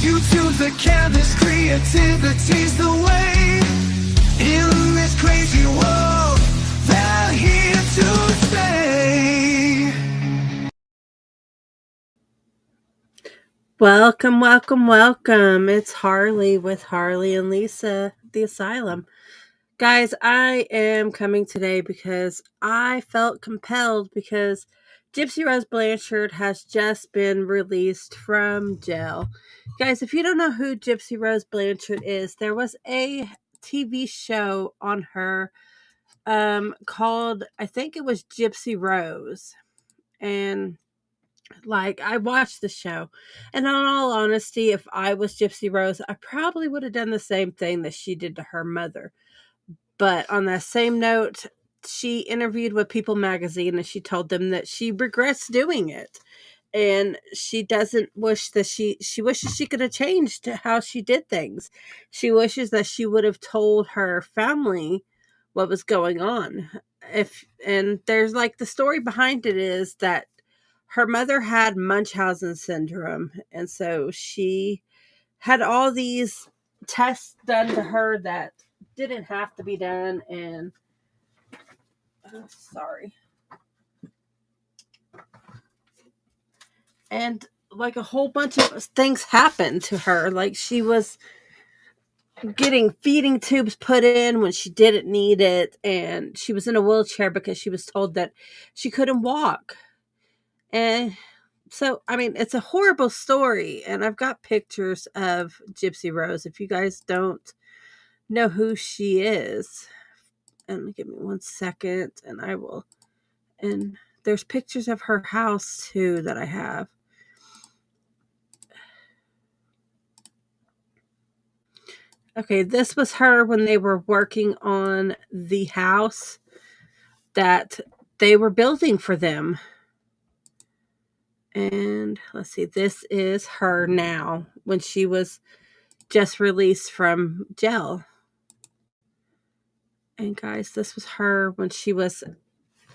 YouTube's the canvas, creativity's the way. In this crazy world, they're here to stay. Welcome, welcome, welcome. It's Harley with Harley and Lisa, the Asylum. Guys, I am coming today because I felt compelled because Gypsy Rose Blanchard has just been released from jail. Guys, if you don't know who Gypsy Rose Blanchard is, there was a TV show on her called, I think it was Gypsy Rose. And I watched the show, and in all honesty, if I was Gypsy Rose, I probably would have done the same thing that she did to her mother. But on that same note, she interviewed with People magazine, and she told them that she regrets doing it. And she doesn't wish that she wishes she could have changed how she did things. She wishes that she would have told her family what was going on. And there's the story behind it is that her mother had Munchausen syndrome, and so she had all these tests done to her that didn't have to be done. And sorry. And a whole bunch of things happened to her. She was getting feeding tubes put in when she didn't need it, and she was in a wheelchair because she was told that she couldn't walk. And so, it's a horrible story, and I've got pictures of Gypsy Rose. If you guys don't know who she is, and give me 1 second, and I will. And there's pictures of her house too that I have. Okay, this was her when they were working on the house that they were building for them. And let's see, this is her now when she was just released from jail. And guys, this was her when she was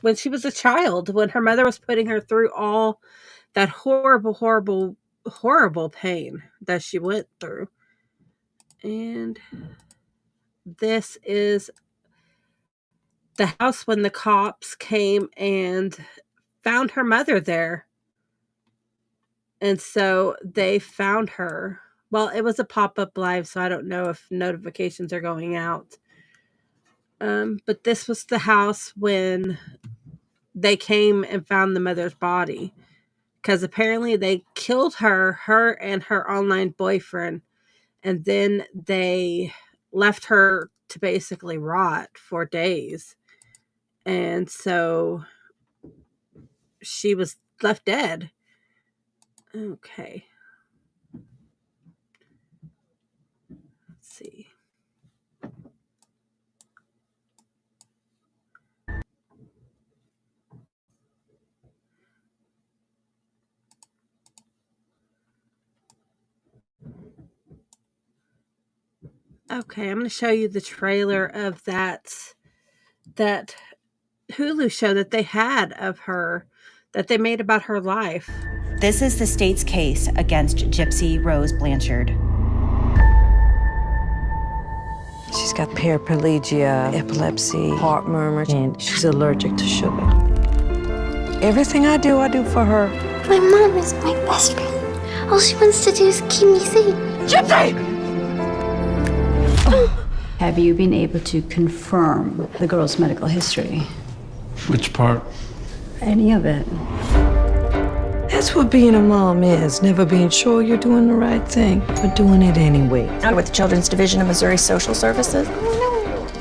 a child, when her mother was putting her through all that horrible, horrible, horrible pain that she went through. And this is the house when the cops came and found her mother there. And so they found her. Well, it was a pop-up live, so I don't know if notifications are going out. But this was the house when they came and found the mother's body. Because apparently they killed her and her online boyfriend. And then they left her to basically rot for days. And so she was left dead. Okay. Let's see. Okay, I'm going to show you the trailer of that Hulu show that they had of her, that they made about her life. This is the state's case against Gypsy Rose Blanchard. She's got paraplegia, epilepsy, heart murmur, and she's allergic to sugar. Everything I do for her. My mom is my best friend. All she wants to do is keep me safe. Gypsy! Have you been able to confirm the girl's medical history? Which part? Any of it? That's what being a mom is. Never being sure you're doing the right thing, but doing it anyway. I'm with the Children's Division of Missouri Social Services.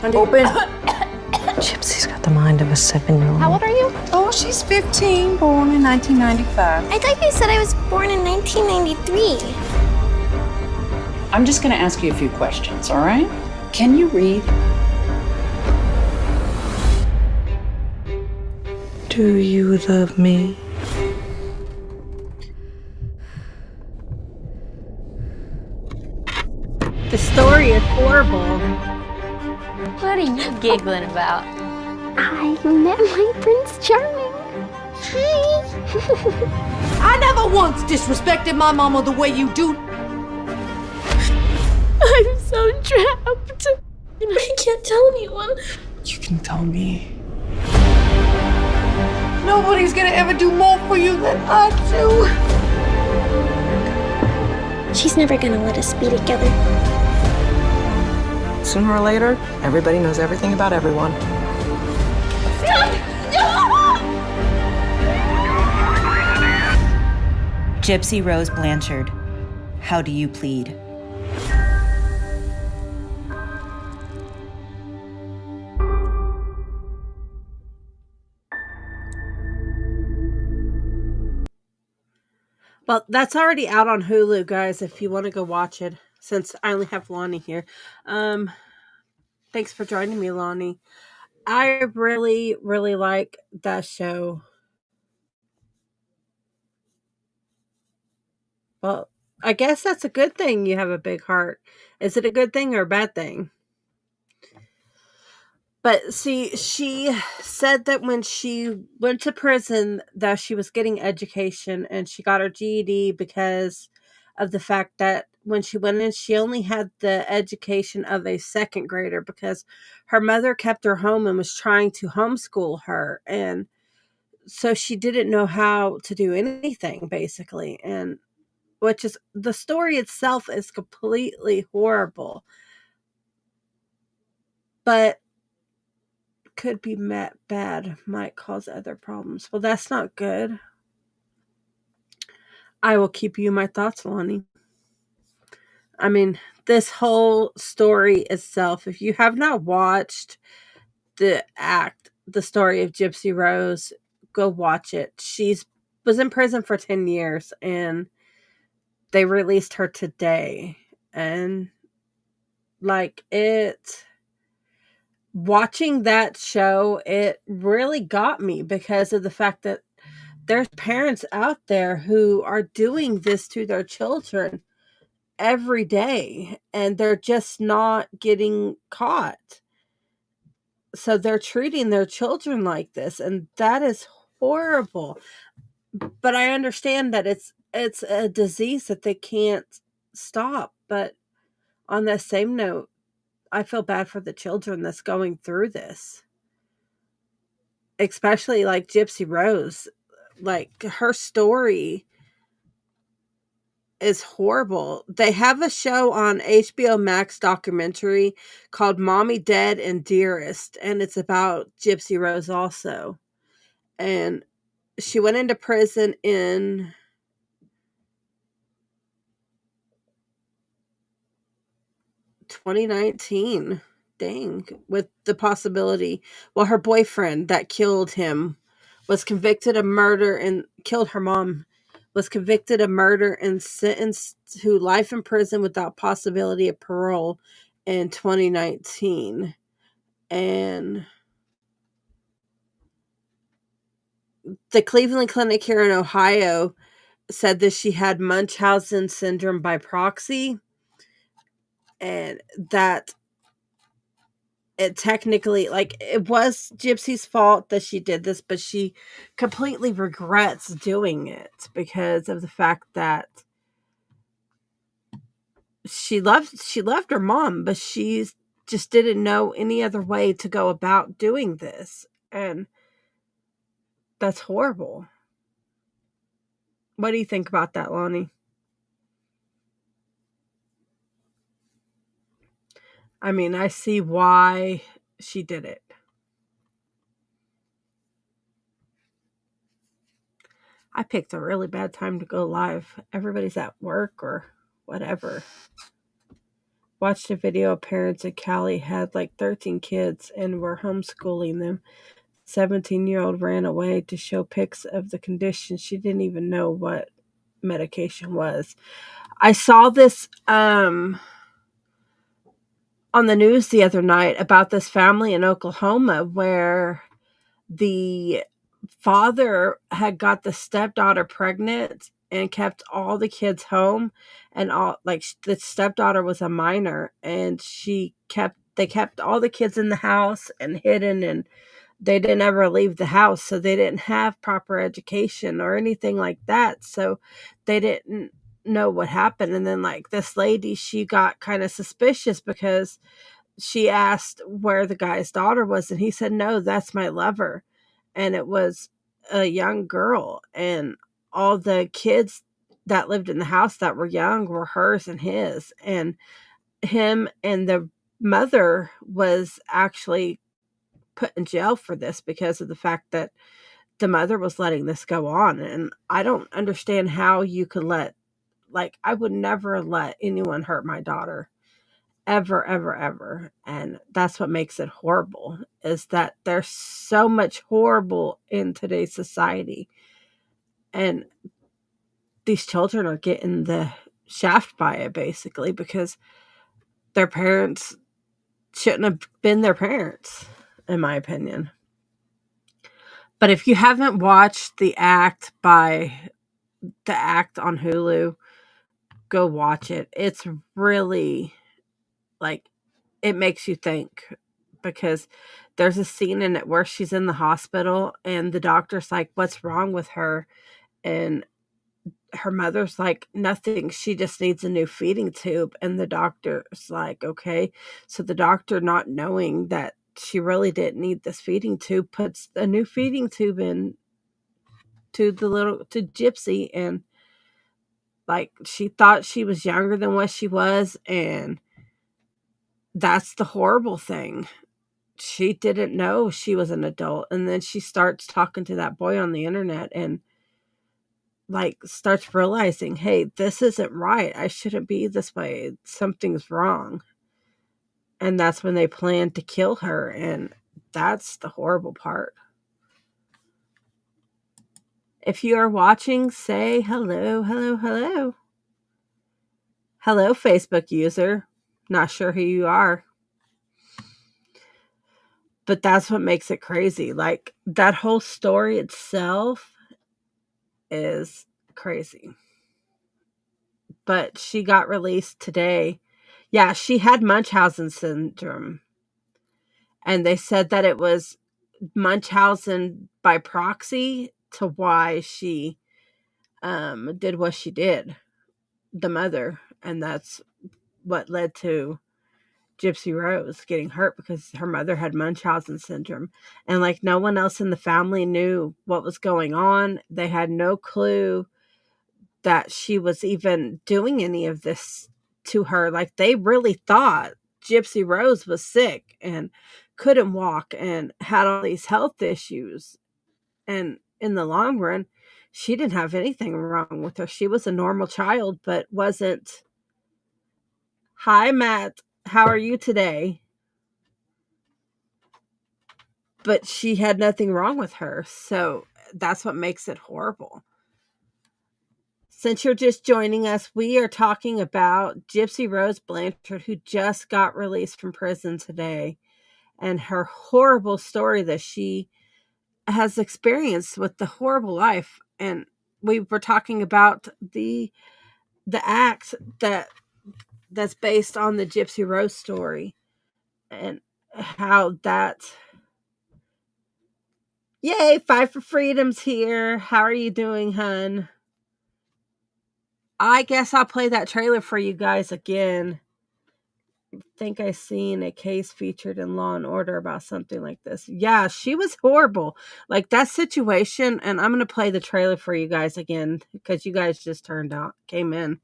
Open. Gypsy's got the mind of a 7-year-old. How old are you? Oh, she's 15, born in 1995. I thought you said I was born in 1993. I'm just going to ask you a few questions, all right? Can you read? Do you love me? The story is horrible. What are you giggling about? I met my Prince Charming. Hi. I never once disrespected my mama the way you do. I'm so trapped. I can't tell anyone. You can tell me. Nobody's gonna ever do more for you than I do. She's never gonna let us be together. Sooner or later, everybody knows everything about everyone. Gypsy Rose Blanchard, how do you plead? Well, that's already out on Hulu, guys, if you want to go watch it, since I only have Lonnie here. Thanks for joining me, Lonnie. I really, really like that show. Well, I guess that's a good thing you have a big heart. Is it a good thing or a bad thing? But see, she said that when she went to prison that she was getting education and she got her GED because of the fact that when she went in, she only had the education of a second grader because her mother kept her home and was trying to homeschool her. And so she didn't know how to do anything, basically. And which is, the story itself is completely horrible, but could be met bad, might cause other problems. Well, that's not good. I will keep you in my thoughts, Lonnie. I mean, this whole story itself, if you have not watched the story of Gypsy Rose, go watch it. She's was in prison for 10 years and they released her today. And like it watching that show, it really got me because of the fact that there's parents out there who are doing this to their children every day and they're just not getting caught. So they're treating their children like this, and that is horrible. But I understand that it's a disease that they can't stop. But on that same note, I feel bad for the children that's going through this. Especially like Gypsy Rose. Like her story is horrible. They have a show on HBO Max documentary called Mommy Dead and Dearest, and it's about Gypsy Rose also. And she went into prison in 2019. Dang. With the possibility, well, her boyfriend that killed him was convicted of murder and killed her mom, was convicted of murder and sentenced to life in prison without possibility of parole in 2019. And the Cleveland Clinic here in Ohio said that she had Munchausen syndrome by proxy, and that it technically, like, it was Gypsy's fault that she did this, but she completely regrets doing it because of the fact that she loved her mom, but she just didn't know any other way to go about doing this. And that's horrible. What do you think about that, Lonnie? I mean, I see why she did it. I picked a really bad time to go live. Everybody's at work or whatever. Watched a video of parents in Cali had like 13 kids and were homeschooling them. 17-year-old ran away to show pics of the condition. She didn't even know what medication was. I saw this on the news the other night about this family in Oklahoma where the father had got the stepdaughter pregnant and kept all the kids home, and all, like, the stepdaughter was a minor, and they kept all the kids in the house and hidden, and they didn't ever leave the house, so they didn't have proper education or anything like that. So they didn't know what happened. And then like this lady, she got kind of suspicious because she asked where the guy's daughter was, and he said, no, that's my lover. And it was a young girl, and all the kids that lived in the house that were young were hers and his. And him and the mother was actually put in jail for this because of the fact that the mother was letting this go on. And I don't understand how you could let, like, I would never let anyone hurt my daughter. Ever, ever, ever. And that's what makes it horrible, is that there's so much horrible in today's society. And these children are getting the shaft by it, basically, because their parents shouldn't have been their parents, in my opinion. But if you haven't watched The Act on Hulu, go watch it. It's really, like, it makes you think, because there's a scene in it where she's in the hospital and the doctor's like, what's wrong with her? And her mother's like, nothing. She just needs a new feeding tube. And the doctor's like, okay. So the doctor, not knowing that she really didn't need this feeding tube, puts a new feeding tube in to Gypsy. And like, she thought she was younger than what she was. And that's the horrible thing. She didn't know she was an adult. And then she starts talking to that boy on the internet and like starts realizing, hey, this isn't right. I shouldn't be this way. Something's wrong. And that's when they plan to kill her. And that's the horrible part. If you are watching, say hello, hello, hello. Hello, Facebook user. Not sure who you are. But that's what makes it crazy. Like, that whole story itself is crazy. But she got released today. Yeah, she had Munchausen syndrome. And they said that it was Munchausen by proxy to why she did what she did, the mother. And that's what led to Gypsy Rose getting hurt, because her mother had Munchausen syndrome. And like, no one else in the family knew what was going on. They had no clue that she was even doing any of this to her. Like, they really thought Gypsy Rose was sick and couldn't walk and had all these health issues. And in the long run, she didn't have anything wrong with her. She was a normal child, but wasn't. Hi, Matt. How are you today? But she had nothing wrong with her. So that's what makes it horrible. Since you're just joining us, we are talking about Gypsy Rose Blanchard, who just got released from prison today, and her horrible story that she has experienced with the horrible life. And we were talking about the act that's based on the Gypsy Rose story, and how that. Yay, Fight for Freedom's here. How are you doing, hun? I guess I'll play that trailer for you guys again. I think I seen a case featured in Law and Order about something like this. Yeah, she was horrible. Like, that situation, and I'm going to play the trailer for you guys again, because you guys just came in.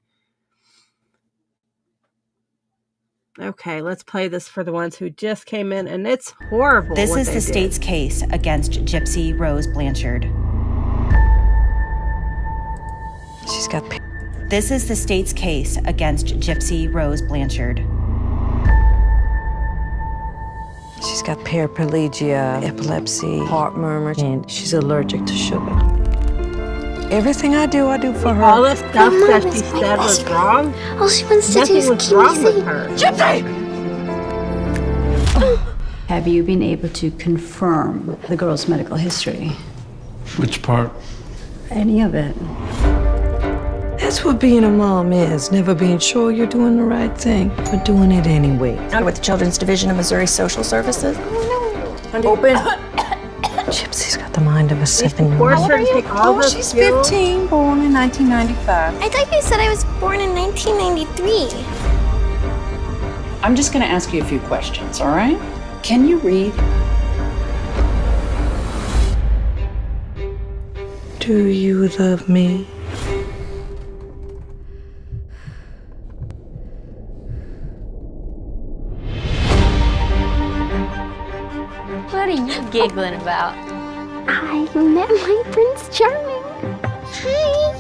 Okay, let's play this for the ones who just came in, and it's horrible. This is the state's case against Gypsy Rose Blanchard. She's got. This is the state's case against Gypsy Rose Blanchard. She's got paraplegia, epilepsy, heart murmur, and she's allergic to sugar. Everything I do for her. All the stuff that she said was wrong. All she wants to do is keep me safe. Gypsy! Have you been able to confirm the girl's medical history? Which part? Any of it? That's what being a mom is. Never being sure you're doing the right thing, but doing it anyway. With the Children's Division of Missouri Social Services. Open. Gypsy's got the mind of a They 7-year-old. forced her to take all Oh, those she's skills. 15, born in 1995. I thought you said I was born in 1993. I'm just going to ask you a few questions, all right? Can you read? Do you love me? What are you giggling about? I met my Prince Charming. Hi.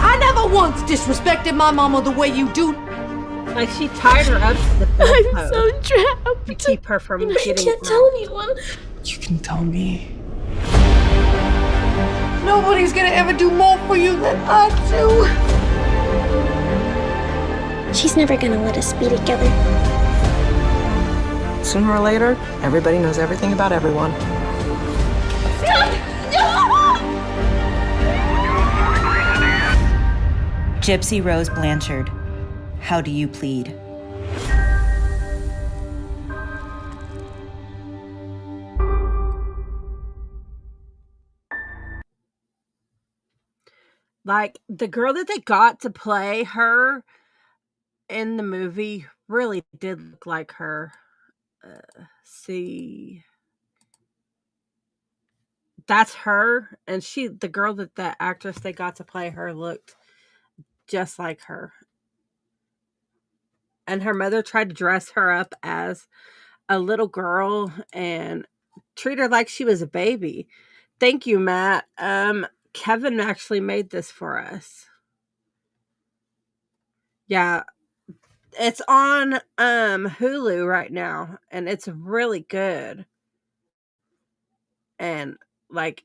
I never once disrespected my mama the way you do. Like, she tied her up to the I'm bedpost so trapped. to keep her from I getting can't out. tell anyone. You can tell me. Nobody's gonna ever do more for you than I do. She's never gonna let us be together. Sooner or later, everybody knows everything about everyone. Gypsy Rose Blanchard, how do you plead? Like, the girl that they got to play her in the movie really did look like her. See, that's her, and the girl that the actress they got to play her looked just like her. And her mother tried to dress her up as a little girl and treat her like she was a baby. Thank you, Matt. Kevin actually made this for us. Yeah, it's on Hulu right now, and it's really good. And like,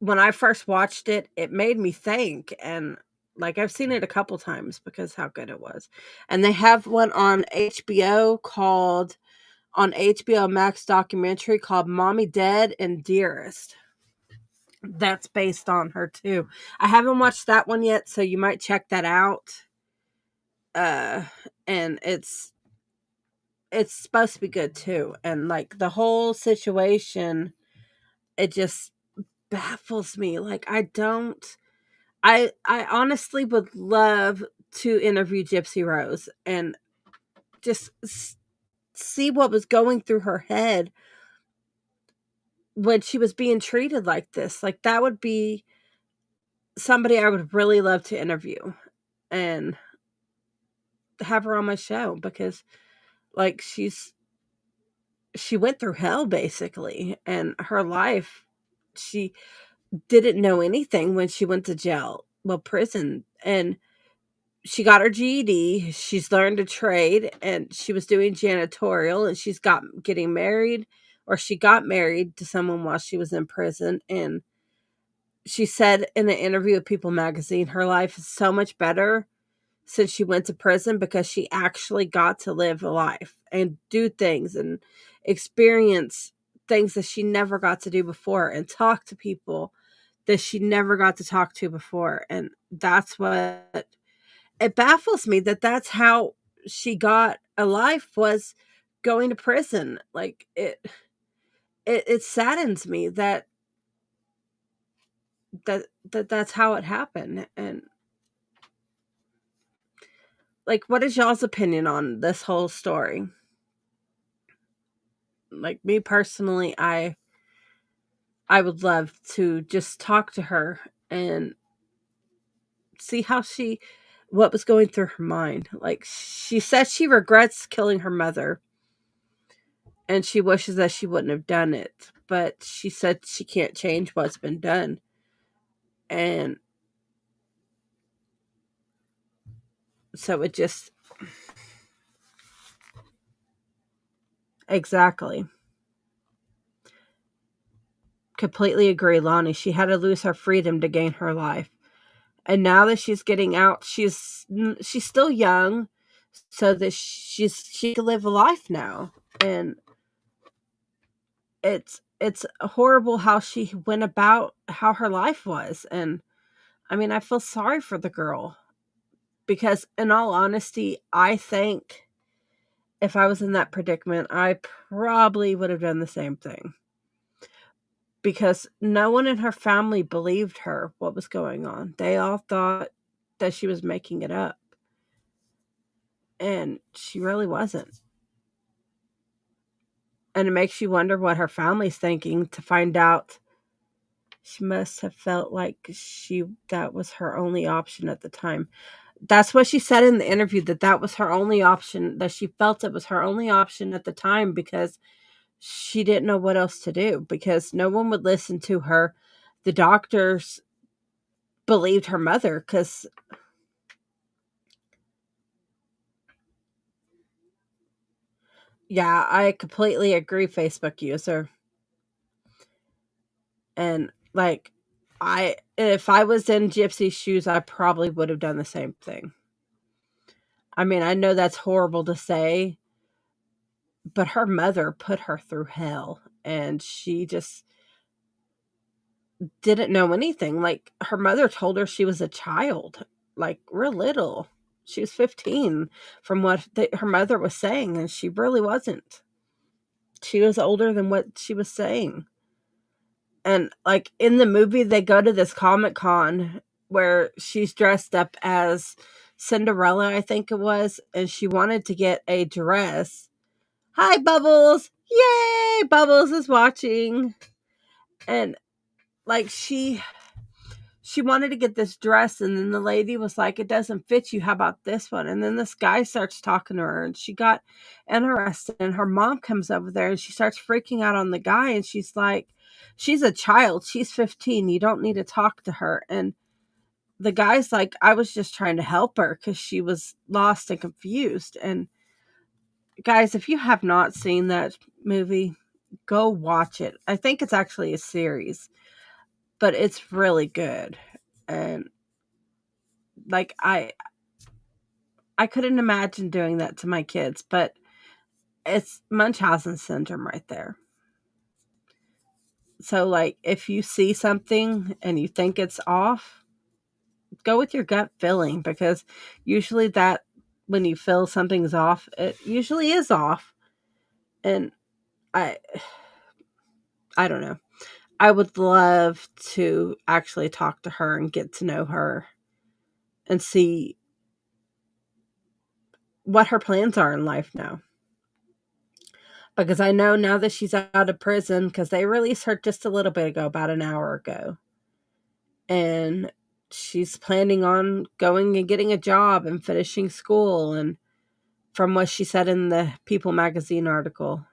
when I first watched it, it made me think, and like, I've seen it a couple times because how good it was. And they have one on HBO on HBO Max documentary called Mommy Dead and Dearest. That's based on her too. I haven't watched that one yet, so you might check that out. And it's supposed to be good too. And like, the whole situation, it just baffles me. Like, I honestly would love to interview Gypsy Rose and just see what was going through her head when she was being treated like this. Like, that would be somebody I would really love to interview and have her on my show, because like, she went through hell basically, and her life, she didn't know anything when she went to prison, and she got her GED, she's learned a trade, and she was doing janitorial, and she got married to someone while she was in prison. And she said in an interview with People magazine, her life is so much better since she went to prison, because she actually got to live a life and do things and experience things that she never got to do before, and talk to people that she never got to talk to before. And that's what it baffles me, that that's how she got a life, was going to prison. Like, it saddens me that's how it happened. And like, what is y'all's opinion on this whole story? Like, me personally, I would love to just talk to her and see what was going through her mind. Like, she said she regrets killing her mother, and she wishes that she wouldn't have done it, but she said she can't change what's been done. And so it just, exactly. Completely agree, Lonnie. She had to lose her freedom to gain her life. And now that she's getting out, she's still young, so that she can live a life now. And it's horrible how she went about, how her life was. And I mean, I feel sorry for the girl, because in all honesty, I think if I was in that predicament, I probably would have done the same thing. because no one in her family believed her what was going on. They all thought that she was making it up. And she really wasn't. And it makes you wonder what her family's thinking to find out she must have felt like that was her only option at the time. That's what she said in the interview, that was her only option, that she felt it was her only option at the time because she didn't know what else to do, because no one would listen to her. The doctors believed her mother because yeah, I completely agree, Facebook user. And like, if I was in Gypsy's shoes, I probably would have done the same thing. I mean, I know that's horrible to say, but her mother put her through hell, and she just didn't know anything. Like, her mother told her she was a child, like real little. She was 15 from what her mother was saying, and she really wasn't. She was older than what she was saying. And like in the movie, they go to this Comic-Con where she's dressed up as Cinderella, I think it was, and she wanted to get a dress. Hi, Bubbles! Yay! Bubbles is watching. And like she wanted to get this dress, and then the lady was like, it doesn't fit you. How about this one? And then this guy starts talking to her, and she got interested, and her mom comes over there, and she starts freaking out on the guy, and she's like, she's a child. She's 15. You don't need to talk to her. And the guy's like, I was just trying to help her because she was lost and confused. And guys, if you have not seen that movie, go watch it. I think it's actually a series, but it's really good. And like, I couldn't imagine doing that to my kids, but it's Munchausen syndrome right there. So like, if you see something and you think it's off, go with your gut feeling, because usually that when you feel something's off, it usually is off. And I don't know. I would love to actually talk to her and get to know her and see what her plans are in life now. Because I know now that she's out of prison, because they released her just a little bit ago, about an hour ago. And she's planning on going and getting a job and finishing school. And from what she said in the People magazine article,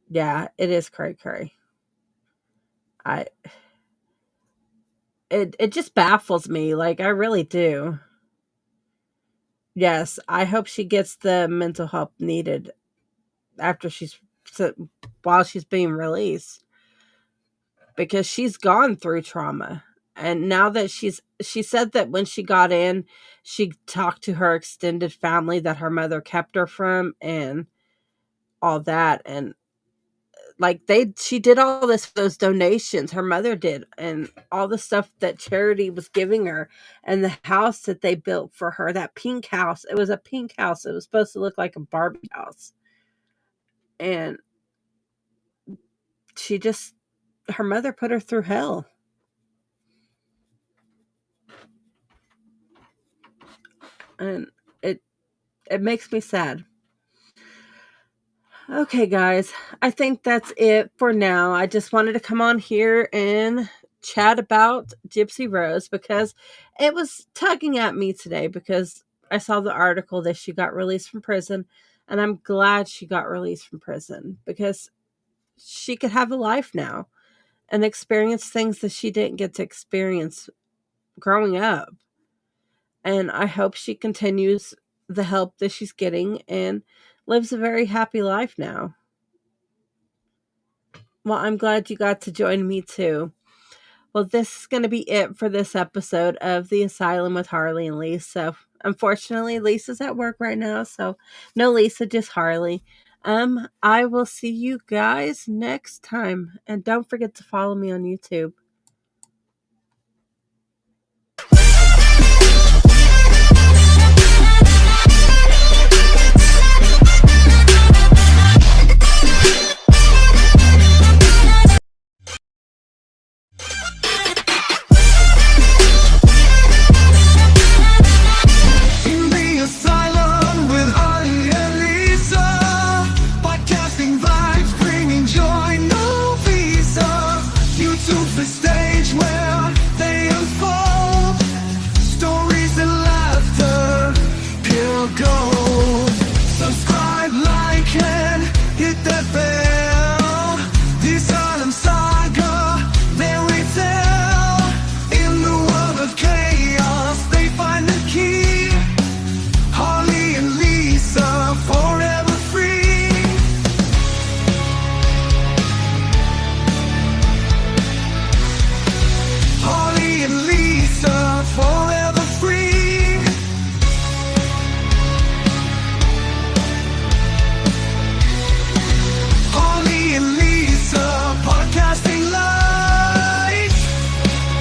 yeah, it is cray-cray. It just baffles me. Like, I really do. Yes, I hope she gets the mental help needed after while she's being released, because she's gone through trauma. And now that she said that when she got in, she talked to her extended family that her mother kept her from and all that. And like she did all this for those donations, her mother did, and all the stuff that charity was giving her, and the house that they built for her, that pink house. It was a pink house. It was supposed to look like a Barbie house. And her mother put her through hell. And it makes me sad. Okay, guys, I think that's it for now. I just wanted to come on here and chat about Gypsy Rose because it was tugging at me today, because I saw the article that she got released from prison, and I'm glad she got released from prison because she could have a life now and experience things that she didn't get to experience growing up. And I hope she continues the help that she's getting and lives a very happy life now. Well, I'm glad you got to join me too. Well, this is going to be it for this episode of The Asylum with Harley and Lisa. Unfortunately, Lisa's at work right now, so no Lisa, just Harley. I will see you guys next time. And don't forget to follow me on YouTube.